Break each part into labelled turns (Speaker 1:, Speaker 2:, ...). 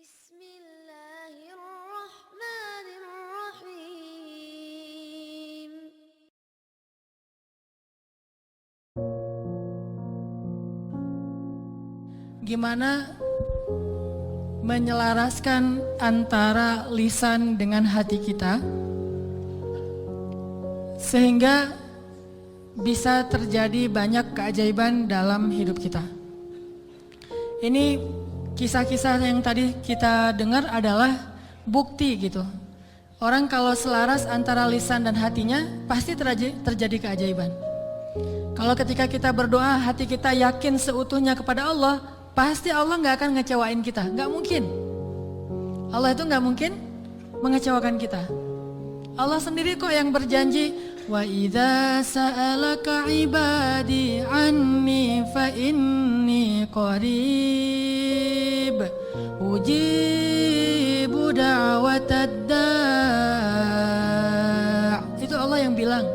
Speaker 1: Bismillahirrahmanirrahim.
Speaker 2: Gimana menyelaraskan antara lisan dengan hati kita sehingga bisa terjadi banyak keajaiban dalam hidup kita. Ini kisah-kisah yang tadi kita dengar adalah bukti gitu. Orang kalau selaras antara lisan dan hatinya pasti terjadi keajaiban. Kalau ketika kita berdoa hati kita yakin seutuhnya kepada Allah, pasti Allah gak akan ngecewain kita, gak mungkin. Allah itu gak mungkin mengecewakan kita. Allah sendiri kok yang berjanji, wa idza sa'alaka ibadi anni fa inni qarib ujibu da'watad da'. Itu Allah yang bilang,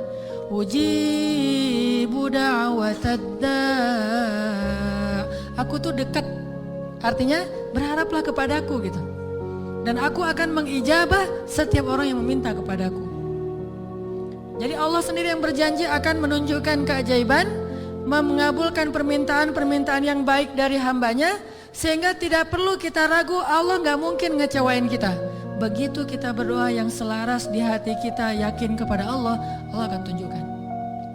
Speaker 2: ujibu da'watad da'. Aku tuh dekat, artinya berharaplah kepadaku gitu. Dan aku akan mengijabah setiap orang yang meminta kepadaku. Jadi Allah sendiri yang berjanji akan menunjukkan keajaiban, mengabulkan permintaan-permintaan yang baik dari hambanya, sehingga tidak perlu kita ragu, Allah gak mungkin ngecewain kita. Begitu kita berdoa yang selaras di hati kita, yakin kepada Allah, Allah akan tunjukkan.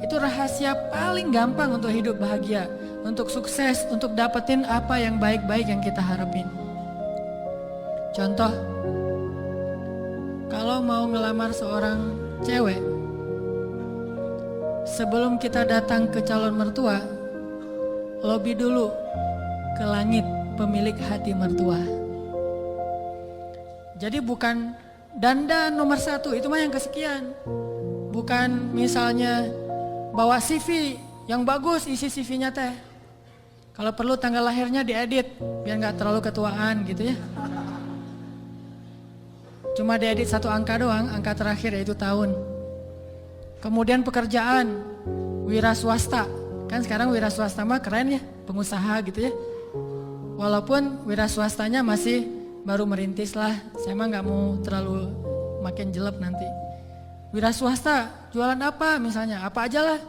Speaker 2: Itu rahasia paling gampang untuk hidup bahagia, untuk sukses, untuk dapetin apa yang baik-baik yang kita harapin. Contoh, kalau mau ngelamar seorang cewek, sebelum kita datang ke calon mertua, lobi dulu ke langit pemilik hati mertua. Jadi bukan dandan nomor 1, itu mah yang kesekian. Bukan misalnya bawa CV yang bagus, isi CV-nya teh. Kalau perlu tanggal lahirnya diedit biar nggak terlalu ketuaan gitu ya. Cuma diedit 1 angka doang, angka terakhir yaitu tahun. Kemudian pekerjaan, wira swasta. Kan sekarang wira swasta mah keren ya, pengusaha gitu ya. Walaupun wira swastanya masih baru merintis lah, saya mah nggak mau terlalu makin jelek nanti. Wira swasta, jualan apa misalnya, apa aja lah.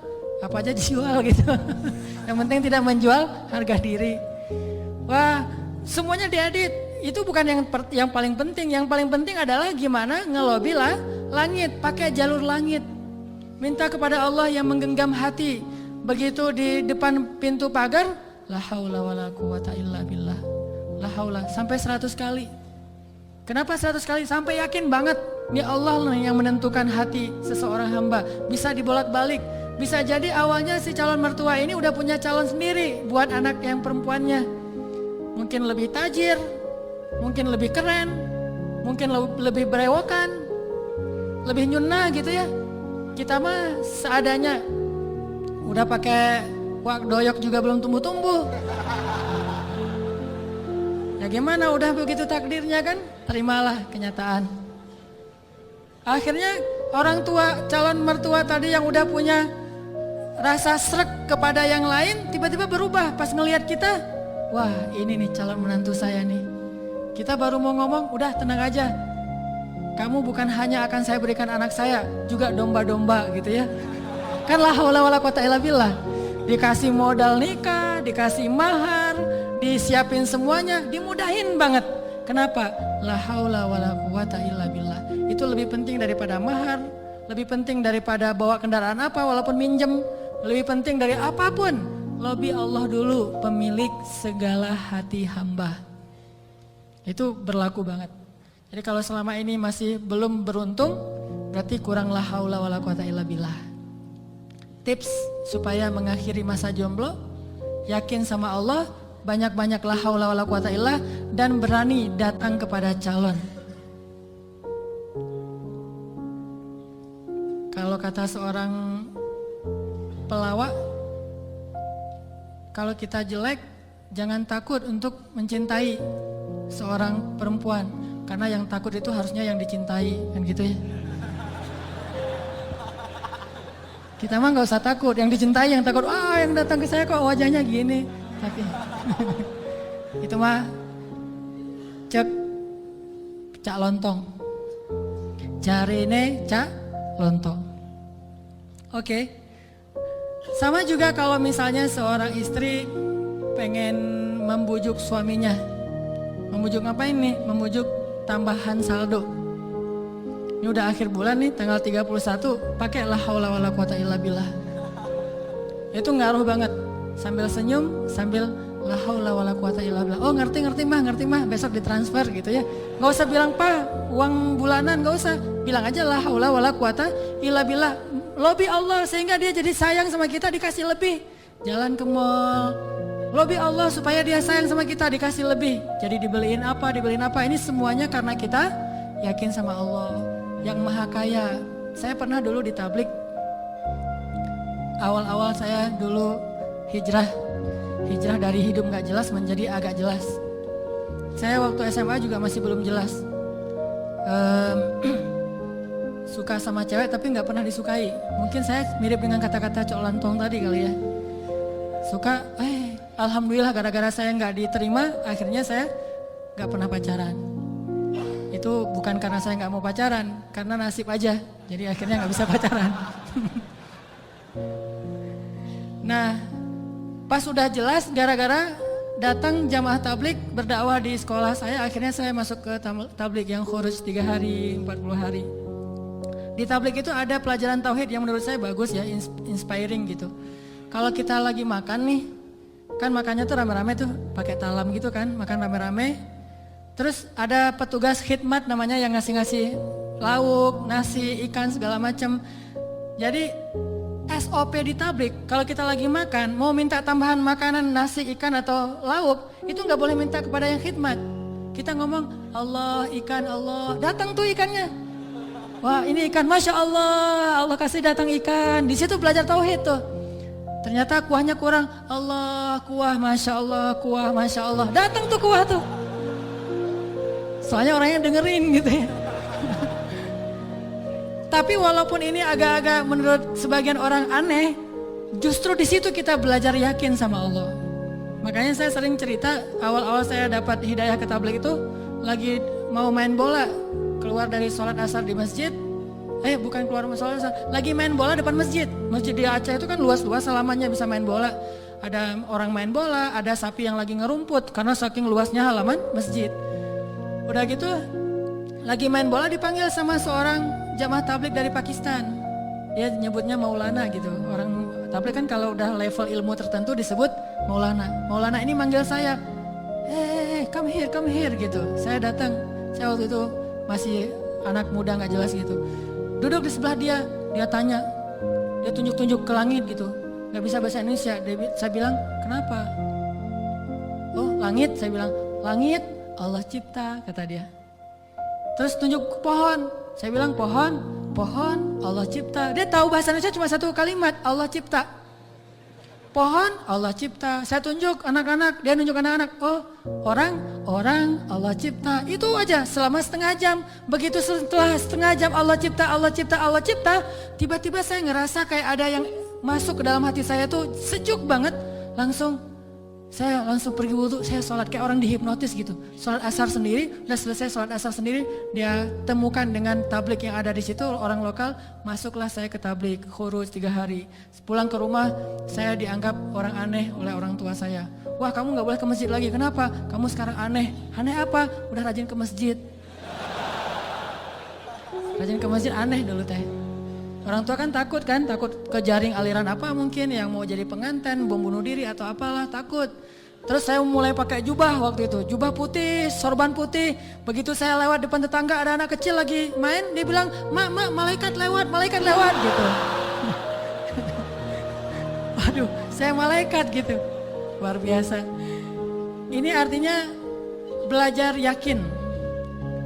Speaker 2: Apa aja dijual gitu. Yang penting tidak menjual harga diri. Wah, semuanya diedit. Itu bukan yang paling penting. Yang paling penting adalah gimana ngelobi lah langit, pakai jalur langit. Minta kepada Allah yang menggenggam hati. Begitu di depan pintu pagar, la haula wala quwata illa billah. La haula sampai 100 kali. Kenapa 100 kali? Sampai yakin banget ini Allah yang menentukan hati seseorang hamba. Bisa dibolak-balik. Bisa jadi awalnya si calon mertua ini udah punya calon sendiri buat anak yang perempuannya. Mungkin lebih tajir, mungkin lebih keren, mungkin lebih berewokan, lebih nyunah gitu ya. Kita mah seadanya, udah pakai wak doyok juga belum tumbuh-tumbuh. Ya gimana, udah begitu takdirnya kan, terimalah kenyataan. Akhirnya orang tua, calon mertua tadi yang udah punya rasa srek kepada yang lain tiba-tiba berubah pas ngelihat kita. Wah, ini nih calon menantu saya nih. Kita baru mau ngomong, udah tenang aja. Kamu bukan hanya akan saya berikan anak saya, juga domba-domba gitu ya. Kan la haula wala quwata illa billah. Dikasih modal nikah, dikasih mahar, disiapin semuanya, dimudahin banget. Kenapa? La haula wala quwata illa billah. Itu lebih penting daripada mahar, lebih penting daripada bawa kendaraan apa walaupun minjem. Lebih penting dari apapun, lobi Allah dulu, pemilik segala hati hamba. Itu berlaku banget. Jadi kalau selama ini masih belum beruntung, berarti kurang la haula wala quwata illa billah. Tips supaya mengakhiri masa jomblo, yakin sama Allah, banyak-banyak la haula wala quwata illa, dan berani datang kepada calon. Kalau kata seorang pelawak, kalau kita jelek jangan takut untuk mencintai seorang perempuan, karena yang takut itu harusnya yang dicintai, kan gitu ya. Kita mah nggak usah takut, yang dicintai yang takut. Yang datang ke saya kok wajahnya gini, tapi itu mah cek cak lontong. Jarine cak lontong. Oke. Sama juga kalau misalnya seorang istri pengen membujuk suaminya. Membujuk apa ini? Membujuk tambahan saldo. Ini udah akhir bulan nih, tanggal 31, pakai la haula wala quwata illa billah. Itu ngaruh banget. Sambil senyum, sambil la haula wala quwata illa billah. Oh ngerti mah, besok ditransfer gitu ya. Gak usah bilang Pak, uang bulanan gak usah. Bilang aja la haula wala quwata illa billah. Lobby Allah sehingga dia jadi sayang sama kita, dikasih lebih. Jalan ke mall, lobby Allah supaya dia sayang sama kita, dikasih lebih. Jadi dibeliin apa. Ini semuanya karena kita yakin sama Allah yang maha kaya. Saya pernah dulu di tablik. Awal-awal saya dulu hijrah dari hidup gak jelas menjadi agak jelas. Saya waktu SMA juga masih belum jelas. Suka sama cewek tapi gak pernah disukai. Mungkin saya mirip dengan kata-kata Cok Lantong tadi kali ya. Suka, alhamdulillah gara-gara saya gak diterima, akhirnya saya gak pernah pacaran. Itu bukan karena saya gak mau pacaran, karena nasib aja. Jadi akhirnya gak bisa pacaran. Nah, pas udah jelas gara-gara datang jamaah tablik berdakwah di sekolah saya, akhirnya saya masuk ke tablik yang khuruj 3 hari, 40 hari. Di tablik itu ada pelajaran tauhid yang menurut saya bagus ya, inspiring gitu. Kalau kita lagi makan nih, kan makannya tuh rame-rame tuh, pakai talam gitu kan, makan rame-rame. Terus ada petugas khidmat namanya yang ngasih-ngasih lauk, nasi, ikan segala macam. Jadi SOP di tablik, kalau kita lagi makan, mau minta tambahan makanan, nasi, ikan atau lauk, itu nggak boleh minta kepada yang khidmat. Kita ngomong, Allah, ikan, Allah, datang tuh ikannya. Wah ini ikan, Masya Allah, Allah kasih datang ikan. Di situ belajar tauhid tuh. Ternyata kuahnya kurang, Allah, kuah, Masya Allah, kuah, Masya Allah. Datang tuh kuah tuh. Soalnya orangnya dengerin gitu ya. Tapi walaupun ini agak-agak menurut sebagian orang aneh, justru di situ kita belajar yakin sama Allah. Makanya saya sering cerita, awal-awal saya dapat hidayah ke tabligh itu, lagi mau main bola, keluar dari sholat asar di masjid, bukan keluar sholat asar, lagi main bola depan masjid. Masjid di Aceh itu kan luas-luas, selamanya bisa main bola. Ada orang main bola, ada sapi yang lagi ngerumput, karena saking luasnya halaman masjid. Udah gitu, lagi main bola dipanggil sama seorang jamaah tabligh dari Pakistan. Dia nyebutnya Maulana gitu. Orang tabligh kan kalau udah level ilmu tertentu disebut Maulana. Maulana ini manggil saya, come here gitu. Saya datang, saya waktu itu masih anak muda gak jelas gitu. Duduk di sebelah dia tanya, dia tunjuk-tunjuk ke langit gitu. Gak bisa bahasa Indonesia, saya bilang kenapa? Oh langit, saya bilang langit Allah cipta, kata dia. Terus tunjuk ke pohon, saya bilang pohon Allah cipta. Dia tahu bahasa Indonesia cuma satu kalimat, Allah cipta. Pohon Allah cipta. Saya tunjuk anak-anak, dia nunjuk anak-anak. Oh orang Allah cipta. Itu aja selama setengah jam. Begitu setelah setengah jam Allah cipta. Tiba-tiba saya ngerasa kayak ada yang masuk ke dalam hati saya tuh sejuk banget. Saya langsung pergi wudhu, saya sholat kayak orang dihipnotis gitu. Sholat asar sendiri, udah selesai sholat asar sendiri, dia temukan dengan tabligh yang ada di situ, orang lokal, masuklah saya ke tabligh, khuruj 3 hari. Pulang ke rumah, saya dianggap orang aneh oleh orang tua saya. Wah kamu gak boleh ke masjid lagi, kenapa? Kamu sekarang aneh. Aneh apa? Udah rajin ke masjid. Rajin ke masjid aneh dulu teh. Orang tua kan takut ke jaring aliran apa mungkin yang mau jadi pengantin, bom bunuh diri atau apalah, takut. Terus saya mulai pakai jubah waktu itu, jubah putih, sorban putih. Begitu saya lewat depan tetangga ada anak kecil lagi main, dia bilang, mak malaikat lewat gitu. Waduh, saya malaikat gitu, luar biasa. Ini artinya belajar yakin.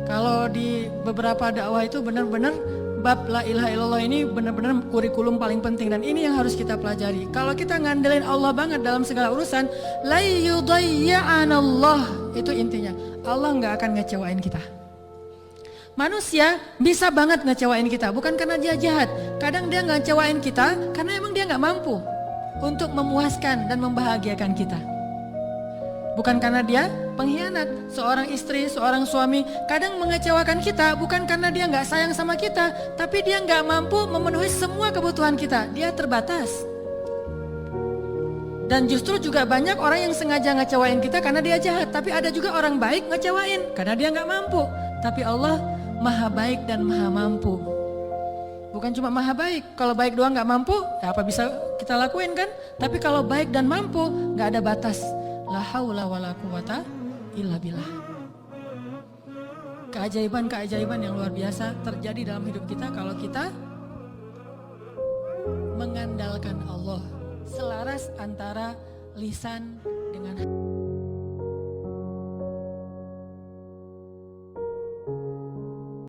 Speaker 2: Kalau di beberapa dakwah itu benar-benar bab la ilaha illallah ini benar-benar kurikulum paling penting, dan ini yang harus kita pelajari. Kalau kita ngandelin Allah banget dalam segala urusan, la yudayya'anallah, itu intinya. Allah nggak akan ngecewain kita. Manusia bisa banget ngecewain kita, bukan karena dia jahat. Kadang dia ngecewain kita karena emang dia nggak mampu untuk memuaskan dan membahagiakan kita. bukan karena dia pengkhianat. Seorang istri, seorang suami kadang mengecewakan kita bukan karena dia nggak sayang sama kita, tapi dia nggak mampu memenuhi semua kebutuhan kita. Dia terbatas. Dan justru juga banyak orang yang sengaja ngecewain kita karena dia jahat, tapi ada juga orang baik ngecewain karena dia nggak mampu. Tapi Allah maha baik dan maha mampu. Bukan cuma maha baik, kalau baik doang nggak mampu, ya apa bisa kita lakuin kan? Tapi kalau baik dan mampu, nggak ada batas. La haula wala quwata illa billah. Keajaiban-keajaiban yang luar biasa terjadi dalam hidup kita kalau kita mengandalkan Allah. Selaras antara lisan dengan hati.